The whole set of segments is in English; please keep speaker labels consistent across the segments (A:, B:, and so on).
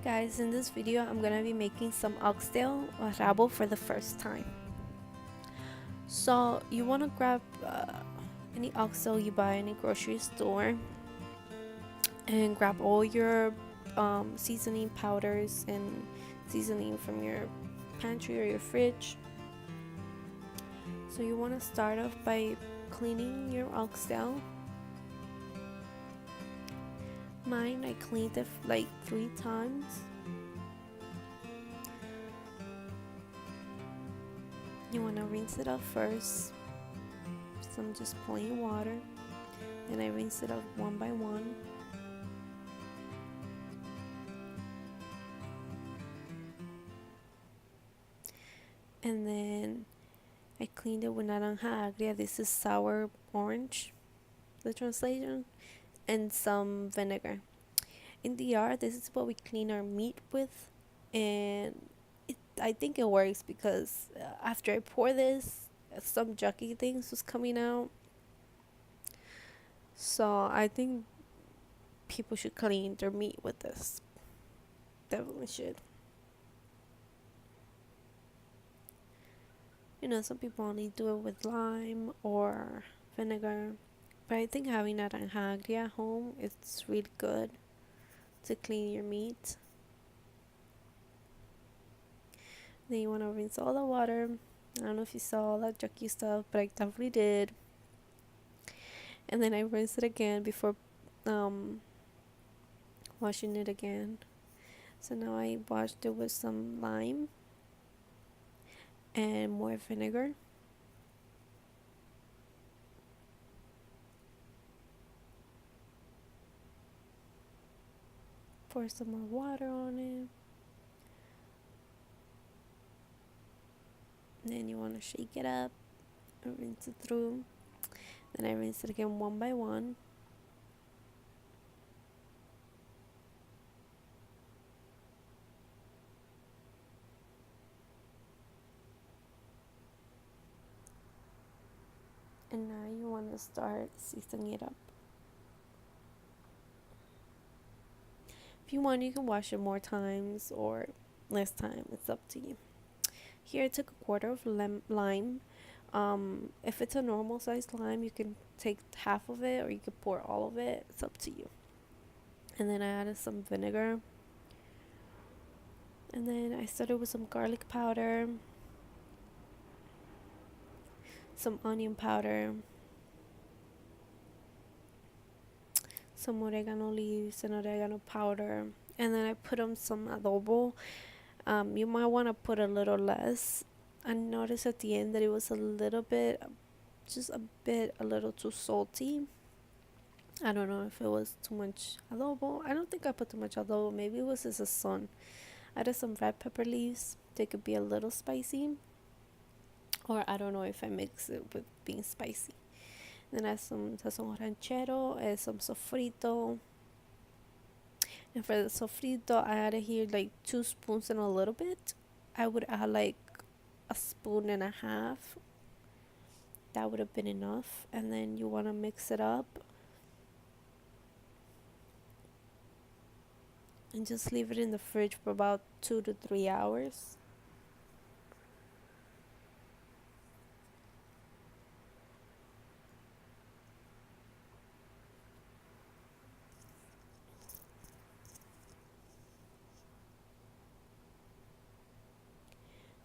A: Guys, in this video I'm gonna be making some oxtail or rabo for the first time. So you want to grab any oxtail you buy in a grocery store and grab all your seasoning powders and seasoning from your pantry or your fridge. So you want to start off by cleaning your oxtail. Mine, I cleaned it like 3 times. You want to rinse it off first, some just plain water, and I rinse it off one by one. And then I cleaned it with naranja agria. This is sour orange, the translation, and some vinegar. In the yard, this is what we clean our meat with, and I think it works because after I pour this, some junky things was coming out. So I think people should clean their meat with this. Definitely should. You know, some people only do it with lime or vinegar, but I think having naranja agria at home, it's really good to clean your meat. Then you want to rinse all the water. I don't know if you saw all that junky stuff, but I definitely did. And then I rinse it again before washing it again. So now I washed it with some lime and more vinegar. Pour some more water on it. And then you want to shake it up and rinse it through. Then I rinse it again one by one. And now you want to start seasoning it up. If you want, you can wash it more times or less time. It's up to you. Here I took a quarter of lime. If it's a normal sized lime, you can take half of it or you could pour all of it. It's up to you. And then I added some vinegar. And then I started with some garlic powder, some onion powder, some oregano leaves and oregano powder. And then I put on some adobo. You might want to put a little less. I noticed at the end that it was a little bit, a little too salty. I don't know if it was too much adobo. I don't think I put too much adobo. Maybe it was just a son. I added some red pepper leaves. They could be a little spicy. Or I don't know if I mix it with being spicy. Then I add some sazon ranchero and some sofrito. And for the sofrito, I added here like 2 spoons and a little bit. I would add like a spoon and a half. That would have been enough. And then you want to mix it up. And just leave it in the fridge for about 2 to 3 hours.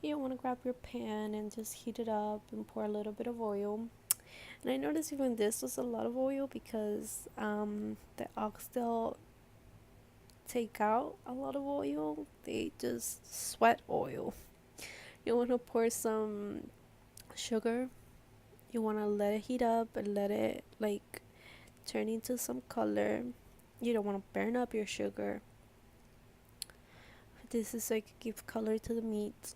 A: You want to grab your pan and just heat it up and pour a little bit of oil. And I noticed even this was a lot of oil because the oxtail take out a lot of oil. They just sweat oil. You want to pour some sugar. You want to let it heat up and let it like turn into some color. You don't want to burn up your sugar. This is so it can give color to the meat.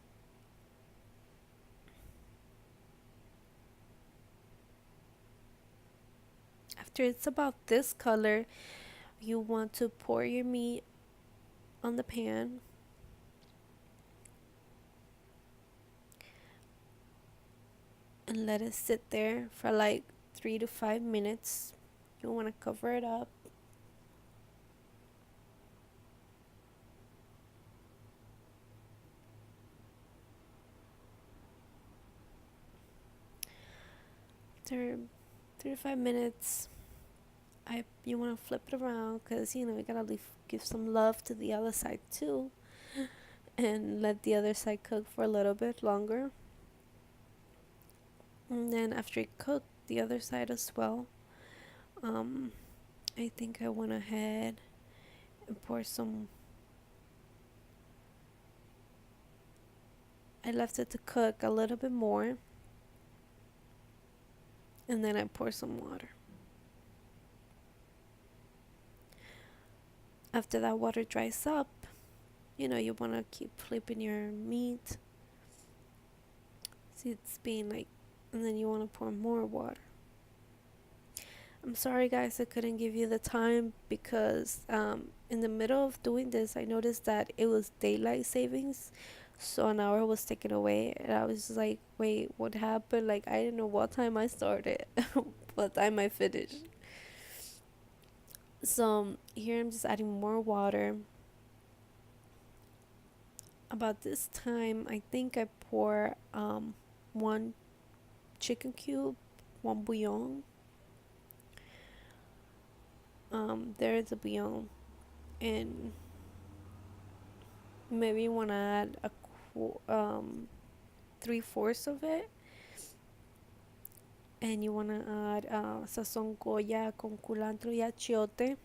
A: After it's about this color, you want to pour your meat on the pan. And let it sit there for like 3 to 5 minutes. You want to cover it up. after 3 to 5 minutes, I you want to flip it around because you gotta give some love to the other side too, and let the other side cook for a little bit longer. And then after it cooked the other side as well, um, I think I went ahead and poured some. I left it to cook a little bit more, and then I poured some water. After that water dries up, you want to keep flipping your meat. See, it's being like, and then you want to pour more water. I'm sorry, guys, I couldn't give you the time because in the middle of doing this, I noticed that it was daylight savings. So an hour was taken away, and I was just like, wait, what happened? Like, I didn't know what time I started, what time I finished. So here I'm just adding more water. About this time, I think I pour one chicken cube, one bouillon. There is a bouillon, and maybe you want to add 3/4 of it, and you want to add sazon goya con culantro y achiote.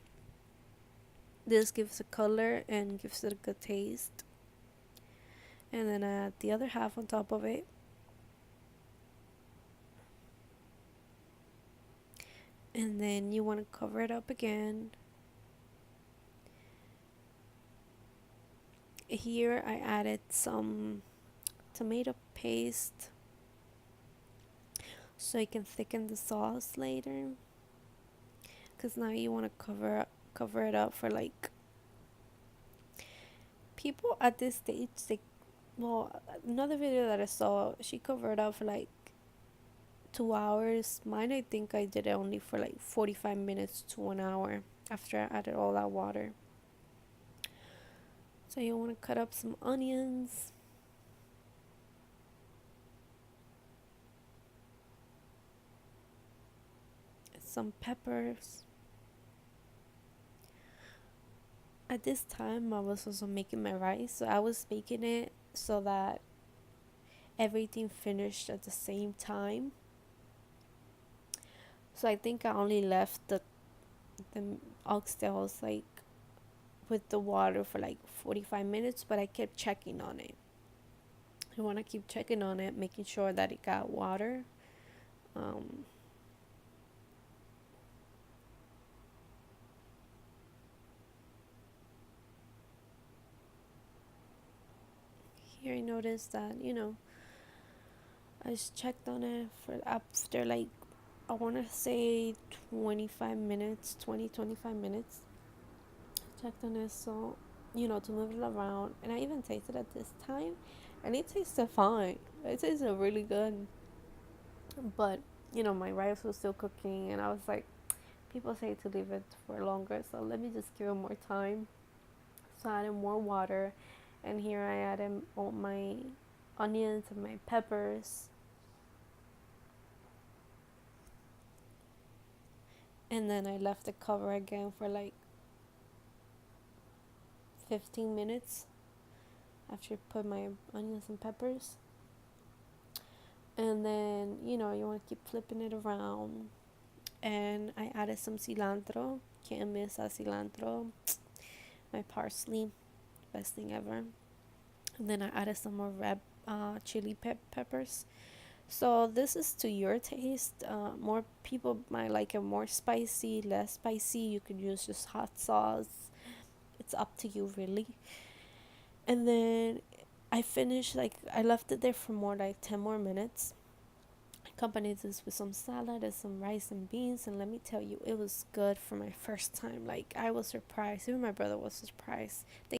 A: This gives a color and gives it a good taste. And then add the other half on top of it. And then you want to cover it up again. Here I added some tomato paste so you can thicken the sauce later. Because now you want to cover it up for like people at this stage. Well, another video that I saw, she covered up for like 2 hours. Mine, I think I did it only for like 45 minutes to an hour after I added all that water. So you want to cut up some onions. Some peppers. At this time, I was also making my rice, so I was making it so that everything finished at the same time. So I think I only left the oxtails like with the water for like 45 minutes, but I kept checking on it. You want to keep checking on it, making sure that it got water. Um, Here I noticed that I just checked on it for after like I want to say 25 minutes, 25 minutes. Checked on it, so to move it around, and I even tasted it this time, and it tasted fine. It tasted really good, but my rice was still cooking, and I was like, people say to leave it for longer, so let me just give it more time. So I added more water, and here I added all my onions and my peppers, and then I left the cover again for like 15 minutes after I put my onions and peppers. And then you want to keep flipping it around, and I added some cilantro. Can't miss that cilantro. My parsley, best thing ever. And then I added some more red chili peppers. So this is to your taste. More people might like it more spicy, less spicy. You could use just hot sauce. It's up to you, really. And then I finished, like, I left it there for more like 10 more minutes. I accompanied this with some salad and some rice and beans, and let me tell you, it was good for my first time. Like, I was surprised. Even my brother was surprised.